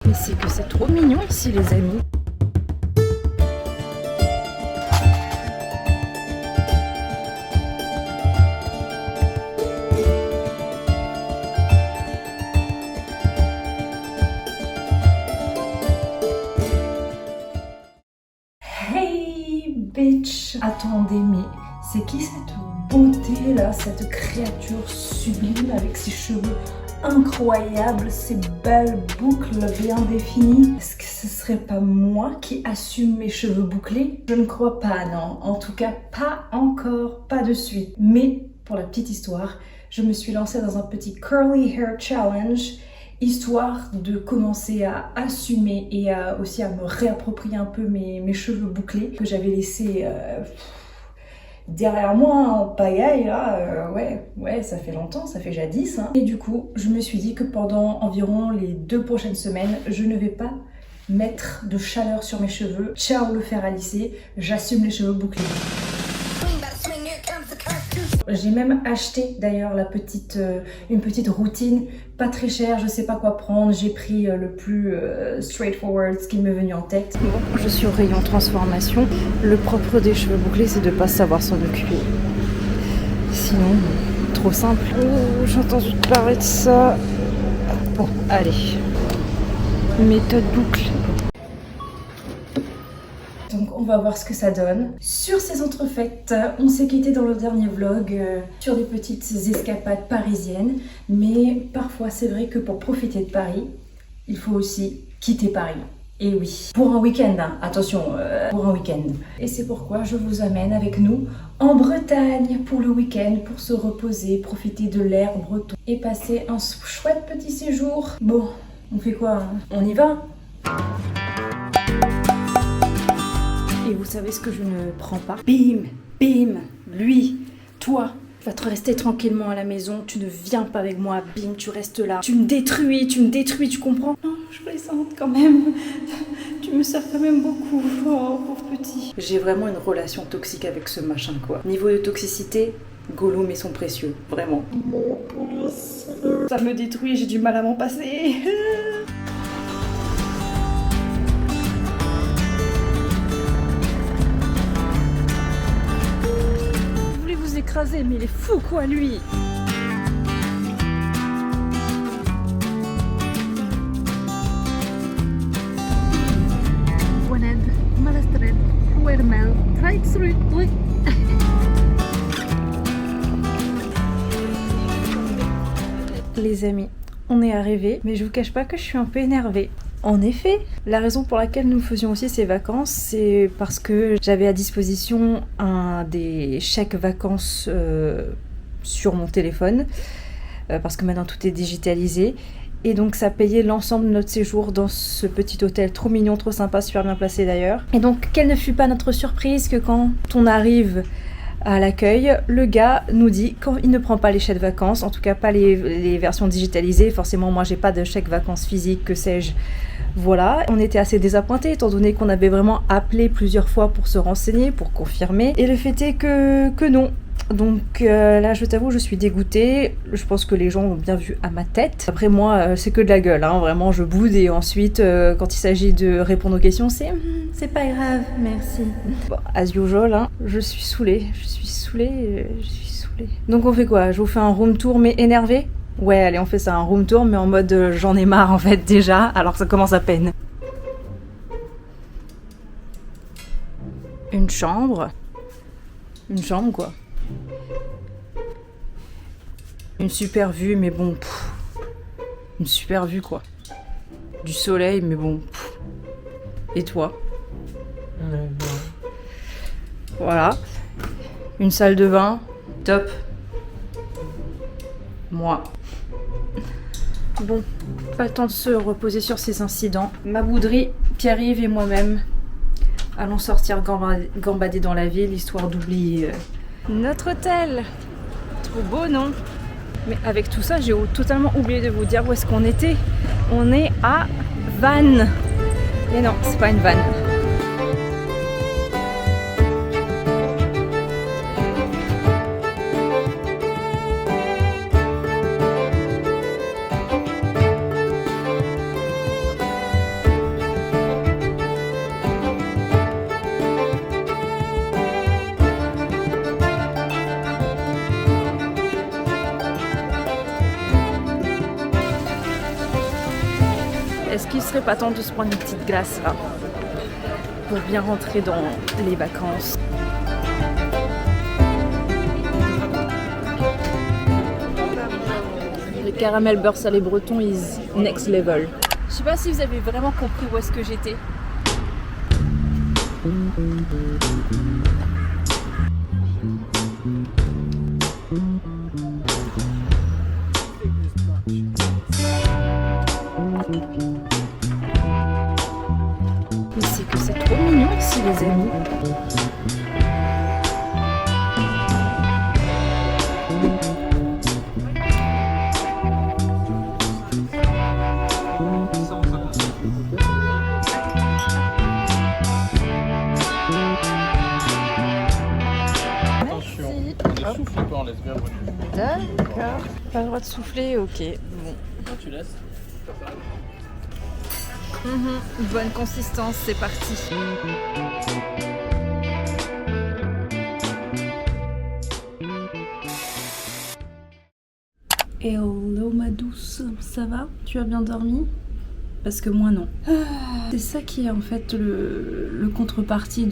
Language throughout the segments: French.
Mais c'est que c'est trop mignon ici les amis. Hey bitch! Attendez, mais c'est qui cette beauté là, cette créature sublime avec ses cheveux incroyables, ces belles boucles bien définies? Est-ce que ce serait pas moi qui assume mes cheveux bouclés? Je ne crois pas, non. En tout cas, pas encore, pas de suite. Mais pour la petite histoire, je me suis lancée dans un petit curly hair challenge, histoire de commencer à assumer et aussi à me réapproprier un peu mes cheveux bouclés que j'avais laissés derrière moi en pagaille là. Ouais, ça fait longtemps, ça fait jadis. Hein. Et du coup, je me suis dit que pendant environ les 2 prochaines semaines, je ne vais pas mettre de chaleur sur mes cheveux. Ciao le fer à lisser, j'assume les cheveux bouclés. J'ai même acheté d'ailleurs une petite routine, pas très chère, je sais pas quoi prendre, j'ai pris le plus straightforward, ce qui m'est venu en tête. Bon, je suis au rayon transformation, le propre des cheveux bouclés c'est de pas savoir s'en occuper. Sinon, trop simple. Oh, j'ai entendu parler de ça. Bon, allez, méthode boucle. Donc on va voir ce que ça donne. Sur ces entrefaites, on s'est quitté dans le dernier vlog sur des petites escapades parisiennes. Mais parfois c'est vrai que pour profiter de Paris, il faut aussi quitter Paris. Et oui, pour un week-end, hein. Attention, pour un week-end. Et c'est pourquoi je vous amène avec nous en Bretagne pour le week-end, pour se reposer, profiter de l'air breton et passer un chouette petit séjour. Bon, on fait quoi, hein? On y va? Et vous savez ce que je ne prends pas? Bim, bim, lui, toi, va te rester tranquillement à la maison, tu ne viens pas avec moi, bim, tu restes là. Tu me détruis, tu comprends? Non, je plaisante quand même. Tu me sers quand même beaucoup, oh, pauvre petit. J'ai vraiment une relation toxique avec ce machin, quoi. Niveau de toxicité, Gollum et son précieux, vraiment. Ça me détruit, j'ai du mal à m'en passer. Écrasé, mais il est fou quoi lui. Les amis, on est arrivés, mais je vous cache pas que je suis un peu énervée. En effet, la raison pour laquelle nous faisions aussi ces vacances, c'est parce que j'avais à disposition des chèques vacances sur mon téléphone, parce que maintenant tout est digitalisé, et donc ça payait l'ensemble de notre séjour dans ce petit hôtel trop mignon, trop sympa, super bien placé d'ailleurs. Et donc quelle ne fut pas notre surprise que quand on arrive à l'accueil, le gars nous dit qu'il ne prend pas les chèques vacances, en tout cas pas les versions digitalisées. Forcément, moi j'ai pas de chèque vacances physique, que sais-je. Voilà, on était assez désappointés étant donné qu'on avait vraiment appelé plusieurs fois pour se renseigner, pour confirmer. Et le fait est que non. Donc là, je t'avoue, je suis dégoûtée. Je pense que les gens ont bien vu à ma tête. Après moi, c'est que de la gueule, hein. Vraiment, je boude et ensuite, quand il s'agit de répondre aux questions, c'est pas grave, merci. Bon, as usual, hein. Je suis saoulée. Donc on fait quoi? Je vous fais un room tour, mais énervé? Ouais, allez, on fait ça, un room tour, mais en mode j'en ai marre en fait déjà, alors que ça commence à peine. Une chambre quoi. Une super vue, mais bon, une super vue quoi. Du soleil, mais bon. Et toi? Voilà. Une salle de bain, top. Moi. Bon, pas le temps de se reposer sur ces incidents. Ma bouderie, Pierre-Yves et moi-même allons sortir gambader dans la ville, histoire d'oublier notre hôtel. Trop beau, non? Mais avec tout ça, j'ai totalement oublié de vous dire où est-ce qu'on était. On est à Vannes. Mais non, c'est pas une vanne. Est-ce qu'il serait pas temps de se prendre une petite glace là pour bien rentrer dans les vacances? Le caramel beurre salé breton is next level. Je sais pas si vous avez vraiment compris où est-ce que j'étais. Mais c'est que c'est trop mignon ici les amis. Souffle pas, on laisse bien brûler. D'accord. Pas le droit de souffler, ok. Bon. Tu laisses. Bonne consistance, c'est parti. Hello ma douce, ça va? Tu as bien dormi? Parce que moi non. C'est ça qui est en fait le contrepartie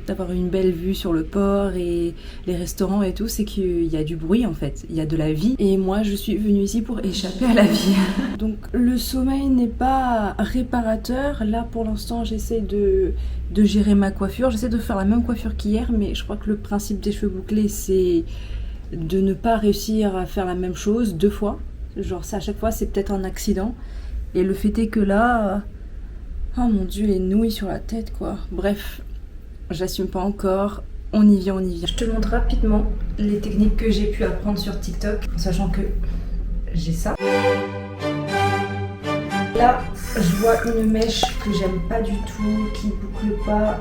d'avoir une belle vue sur le port et les restaurants et tout, c'est qu'il y a du bruit en fait, il y a de la vie. Et moi je suis venue ici pour échapper à la vie. Donc le sommeil n'est pas réparateur. Là pour l'instant j'essaie de gérer ma coiffure. J'essaie de faire la même coiffure qu'hier, mais je crois que le principe des cheveux bouclés c'est de ne pas réussir à faire la même chose 2 fois. Genre ça à chaque fois c'est peut-être un accident. Et le fait est que là, oh mon dieu, les nouilles sur la tête quoi. Bref, j'assume pas encore, on y vient, on y vient. Je te montre rapidement les techniques que j'ai pu apprendre sur TikTok, en sachant que j'ai ça. Là, je vois une mèche que j'aime pas du tout, qui boucle pas,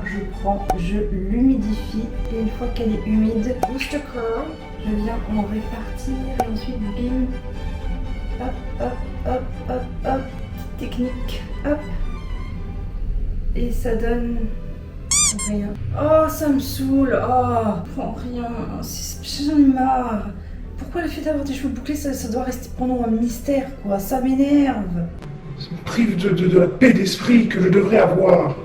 je l'humidifie et une fois qu'elle est humide, booster curl, je viens en répartir et ensuite bim, hop, hop, hop, hop, hop. Technique, hop, et ça donne rien. Oh, ça me saoule, oh, prends rien, j'en ai marre. Pourquoi le fait d'avoir des cheveux bouclés, ça doit rester pendant un mystère, quoi, ça m'énerve. Ça me prive de la paix d'esprit que je devrais avoir.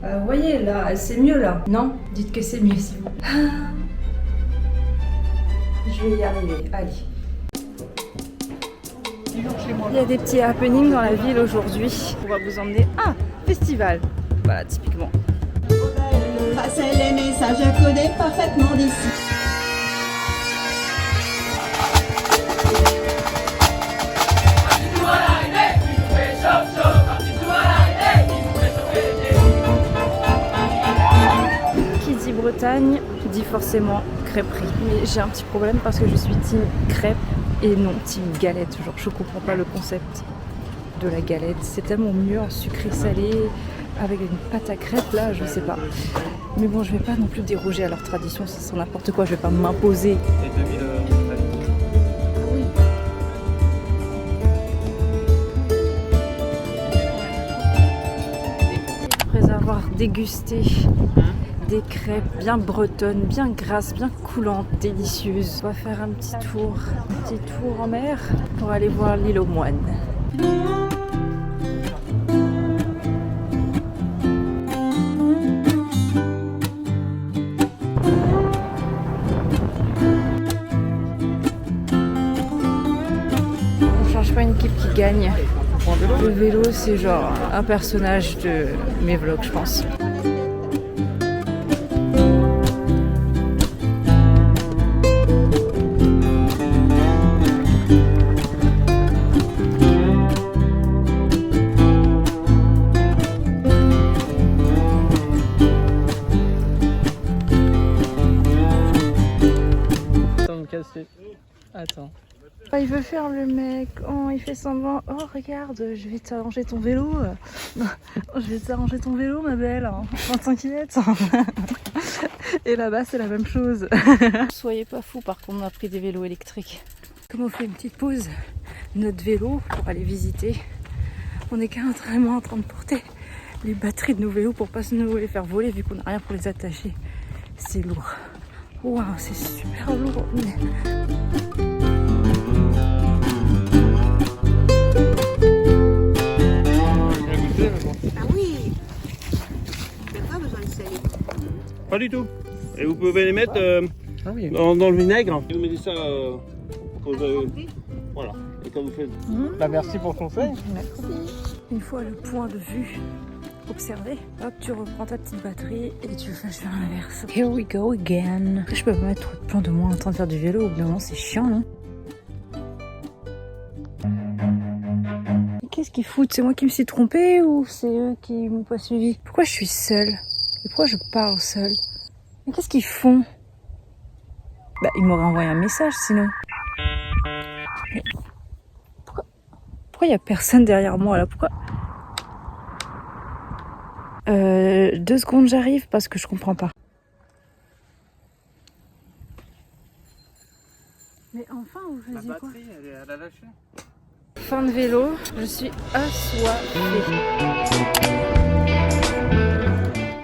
Vous voyez, là, c'est mieux, là. Non, dites que c'est mieux, s'il vous plaît. Je vais y arriver, allez. Il y a des petits happenings dans la ville aujourd'hui. On va vous emmener à festival. Voilà, typiquement. Passer les messages, je connais parfaitement d'ici. Qui dit Bretagne, dit forcément crêperie. Mais j'ai un petit problème parce que je suis team crêpe. Et non, team galette, genre je comprends pas le concept de la galette. C'est tellement mieux en sucré salé, avec une pâte à crêpes là, je sais pas. Mais bon, je vais pas non plus déroger à leur tradition, ça sent n'importe quoi, je vais pas m'imposer. Et 2000 Oui. Après avoir dégusté des crêpes bien bretonnes, bien grasses, bien coulantes, délicieuses. On va faire un petit tour en mer pour aller voir l'île aux moines. On change pas une équipe qui gagne. Le vélo, c'est genre un personnage de mes vlogs, je pense. Attends. Oh, il veut faire le mec, oh il fait semblant, oh regarde, je vais t'arranger ton vélo, je vais t'arranger ton vélo ma belle, oh, t'inquiète. Et là-bas c'est la même chose. Soyez pas fous, par contre on a pris des vélos électriques. Comme on fait une petite pause, notre vélo pour aller visiter, on est carrément en train de porter les batteries de nos vélos pour pas se nous les faire voler vu qu'on n'a rien pour les attacher. C'est lourd. Waouh, c'est super lourd. salé, mais bon. Ah oui. Il n'y a pas besoin de saler. Pas du tout. Et vous pouvez les mettre Ah oui. dans le vinaigre. Vous mettez ça quand vous avez... Compris. Voilà. Et quand vous faites... Bah, merci pour ton conseil. Merci. Une fois le point de vue observé, hop, tu reprends ta petite batterie et tu flashes vers l'inverse. Here we go again. Après, je peux pas mettre trop de plans de moi en train de faire du vélo. Au bout d'un moment, c'est chiant, non? Qu'est-ce qu'ils foutent? C'est moi qui me suis trompée ou c'est eux qui m'ont pas suivi? Pourquoi je suis seule? Et pourquoi je parle seule? Mais qu'est-ce qu'ils font? Bah, ils m'auraient envoyé un message sinon. Mais pourquoi il y a personne derrière moi là? Pourquoi? 2 secondes, j'arrive parce que je comprends pas. Mais enfin, vous faisiez quoi? elle a lâché. Fin de vélo, je suis assoiffée.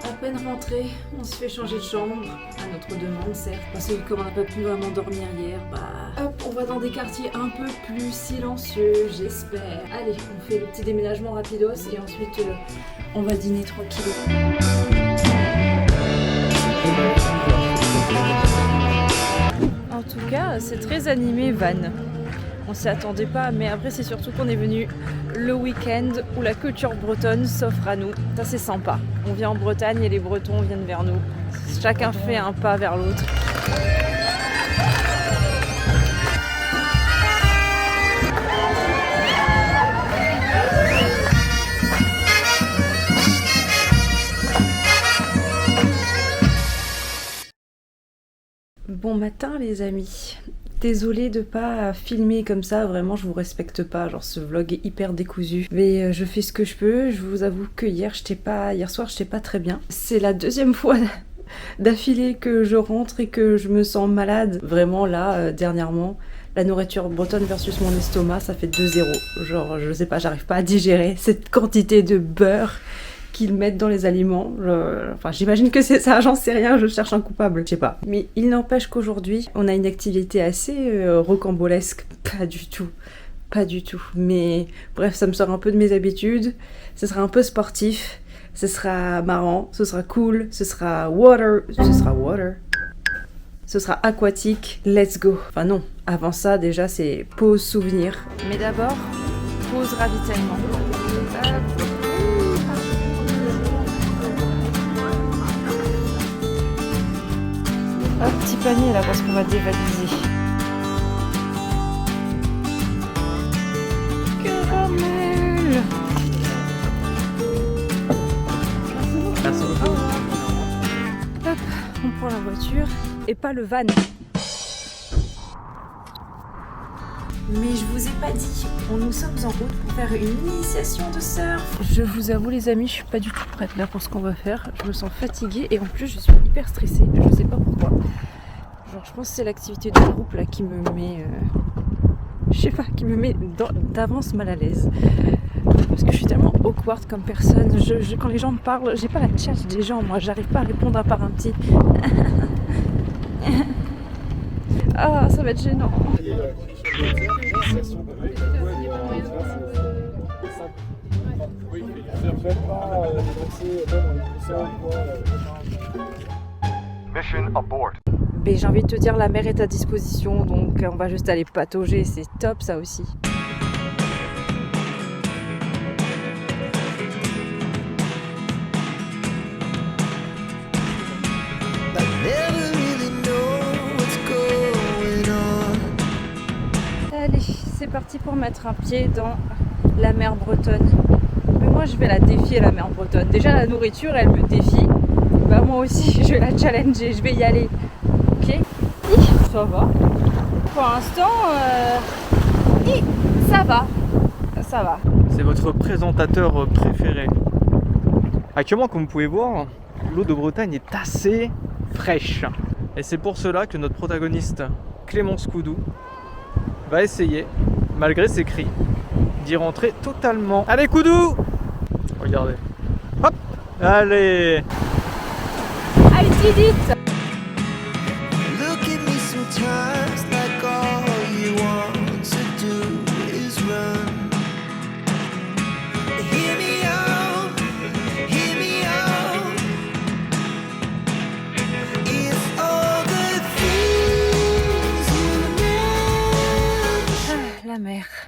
À peine rentrée, on se fait changer de chambre, à notre demande certes, parce que comme on n'a pas pu vraiment dormir hier, bah hop, on va dans des quartiers un peu plus silencieux, j'espère. Allez, on fait le petit déménagement rapidos et ensuite on va dîner tranquille. En tout cas, c'est très animé, Van. On s'y attendait pas, mais après c'est surtout qu'on est venu le week-end où la culture bretonne s'offre à nous. Ça c'est sympa. On vient en Bretagne et les Bretons viennent vers nous. Chacun fait un pas vers l'autre. Bon matin les amis. Désolée de pas filmer comme ça, vraiment je vous respecte pas, genre ce vlog est hyper décousu. Mais je fais ce que je peux, je vous avoue que hier soir j'étais pas très bien. C'est la 2e fois d'affilée que je rentre et que je me sens malade. Vraiment là, dernièrement, la nourriture bretonne versus mon estomac, ça fait 2-0. Genre je sais pas, j'arrive pas à digérer cette quantité de beurre qu'ils mettent dans les aliments. Enfin, j'imagine que c'est ça, j'en sais rien, je cherche un coupable, je sais pas. Mais il n'empêche qu'aujourd'hui, on a une activité assez rocambolesque. Pas du tout. Pas du tout. Mais bref, ça me sort un peu de mes habitudes. Ce sera un peu sportif. Ce sera marrant. Ce sera cool. Ce sera water. Ce sera aquatique. Let's go. Enfin non, avant ça, déjà, c'est pause souvenir. Mais d'abord, pause ravitaillement. Hop, petit panier là parce qu'on va dévaliser. Caramel. Merci beaucoup. Hop, on prend la voiture et pas le van. Mais je vous ai pas dit, nous sommes en route pour faire une initiation de surf. Je vous avoue les amis, je suis pas du tout prête là pour ce qu'on va faire. Je me sens fatiguée et en plus je suis hyper stressée. Je sais pas pourquoi. Genre je pense que c'est l'activité de groupe là qui me met... je sais pas, qui me met d'avance mal à l'aise. Parce que je suis tellement awkward comme personne. Quand les gens me parlent, j'ai pas la chat des gens. Moi j'arrive pas à répondre à part un petit... Ah, ça va être gênant. Mission abort. Mais j'ai envie de te dire, la mer est à disposition, donc on va juste aller patauger, c'est top ça aussi. Allez, c'est parti pour mettre un pied dans la mer bretonne. Mais moi je vais la défier la mer bretonne. Déjà la nourriture elle me défie. Bah moi aussi je vais la challenger, je vais y aller. Ok, ça va. Pour l'instant, ça va. Ça va. C'est votre présentateur préféré. Actuellement, comme vous pouvez voir, l'eau de Bretagne est assez fraîche. Et c'est pour cela que notre protagoniste, Clémence Coudou, va essayer, malgré ses cris, d'y rentrer totalement. Allez Coudou! Regardez. Hop! Allez! I did it! Look at me sometimes like all you want to do is run. Hear me out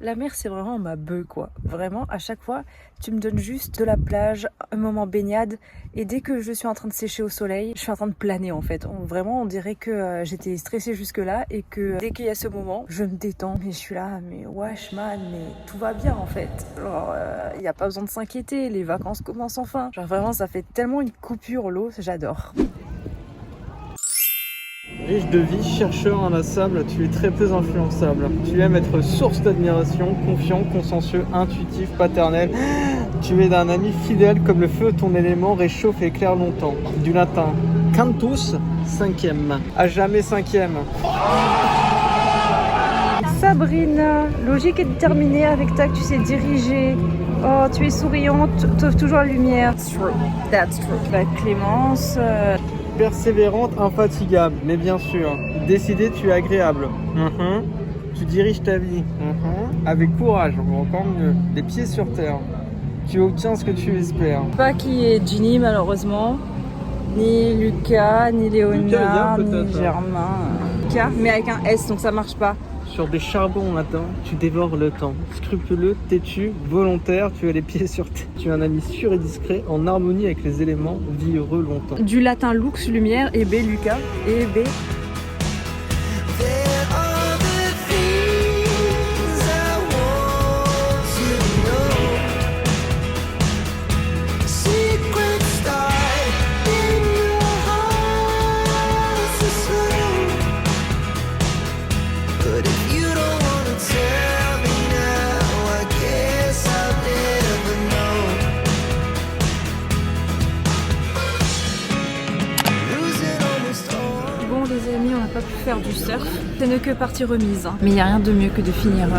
La mer, c'est vraiment ma beuh, quoi. Vraiment, à chaque fois, tu me donnes juste de la plage, un moment baignade, et dès que je suis en train de sécher au soleil, je suis en train de planer, en fait. Vraiment, on dirait que j'étais stressée jusque-là, et que dès qu'il y a ce moment, je me détends. Mais je suis là, mais wesh, man, mais tout va bien, en fait. Genre, il n'y a pas besoin de s'inquiéter, les vacances commencent enfin. Genre, vraiment, ça fait tellement une coupure, l'eau, j'adore. Riche de vie, chercheur inlassable, tu es très peu influençable. Tu aimes être source d'admiration, confiant, consciencieux, intuitif, paternel. Tu es d'un ami fidèle comme le feu, ton élément réchauffe et éclaire longtemps. Du latin, cantus, 5e. À jamais 5e. Sabrina, logique et déterminée, avec tact, tu sais diriger. Oh, tu es souriante, t'offres toujours la lumière. That's true, that's true. La Clémence... Persévérante, infatigable, mais bien sûr. Décidée, tu es agréable. Tu diriges ta vie. Avec courage, ou encore mieux. Les pieds sur terre. Tu obtiens ce que tu espères. Pas qui est Ginny, malheureusement. Ni Lucas, ni Léonard, ni Germain. Lucas, mais avec un S, donc ça marche pas. Sur des charbons matin, tu dévores le temps. Scrupuleux, têtu, volontaire, tu as les pieds sur terre. Tu es un ami sûr et discret, en harmonie avec les éléments, vis heureux longtemps. Du latin lux, lumière, et B, Lucas, et B. There are the things I want to know. Secrets start in your heart so slow. But if you don't wanna tell me now, I guess I'll never know. Losing almost all. Bon les amis, on n'a pas pu faire du surf. Ce n'est que partie remise. Mais il n'y a rien de mieux que de finir...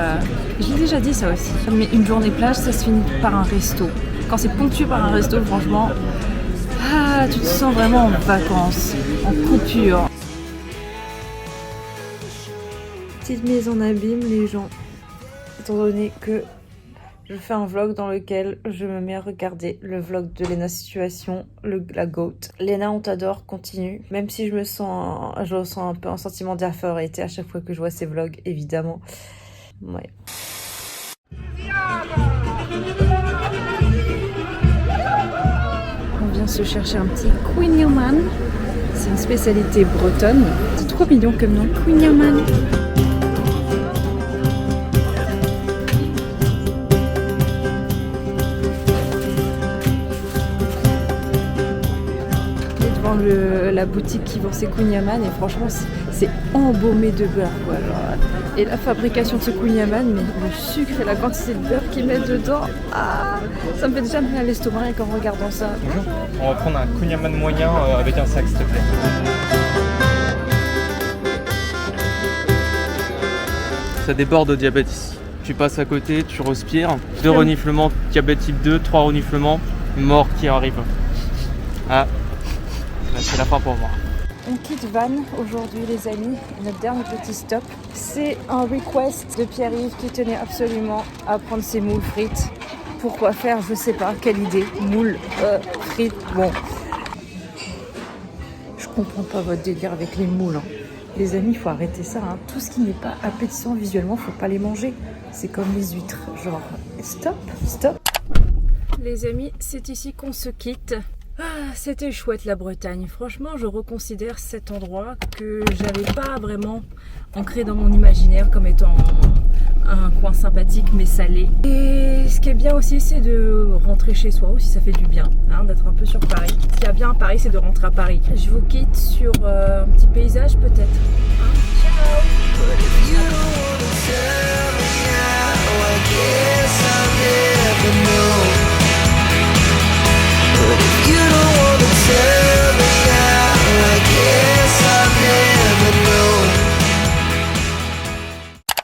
Je l'ai déjà dit ça aussi. Mais une journée plage, ça se finit par un resto. Quand c'est ponctué par un resto, franchement... Ah, tu te sens vraiment en vacances, en coupure. Petite mise en abîme, les gens. Étant donné que je fais un vlog dans lequel je me mets à regarder le vlog de Léna Situation, la GOAT. Léna, on t'adore, continue. Même si je ressens un peu un sentiment d'infériorité à chaque fois que je vois ces vlogs, évidemment. Ouais. On vient se chercher un petit Queen. C'est une spécialité bretonne. C'est trop mignon comme nom, Queen. La boutique qui vend ses kouign-amann et franchement c'est embaumé de beurre quoi. Alors, et la fabrication de ce kouign-amann, mais le sucre et la quantité de beurre qu'ils mettent dedans, ça me fait déjà mal à l'estomac rien qu'en regardant ça. Bonjour, on va prendre un kouign-amann moyen avec un sac s'il te plaît. Ça déborde de diabète ici. Tu passes à côté, tu respires, 2 reniflements, diabète type 2, 3 reniflements, mort qui arrive. Ah. C'est la fin pour moi. On quitte Vannes aujourd'hui les amis, notre dernier petit stop. C'est un request de Pierre-Yves qui tenait absolument à prendre ses moules frites. Pourquoi faire? Je sais pas, quelle idée. Moules, frites, bon. Je comprends pas votre délire avec les moules. Les amis, il faut arrêter ça. Tout ce qui n'est pas appétissant visuellement, faut pas les manger. C'est comme les huîtres. Genre, stop. Les amis, c'est ici qu'on se quitte. C'était chouette la Bretagne. Franchement, je reconsidère cet endroit que j'avais pas vraiment ancré dans mon imaginaire comme étant un coin sympathique mais salé. Et ce qui est bien aussi, c'est de rentrer chez soi aussi, ça fait du bien, d'être un peu sur Paris. Ce qui est bien à Paris, c'est de rentrer à Paris. Je vous quitte sur un petit paysage peut-être. Ciao.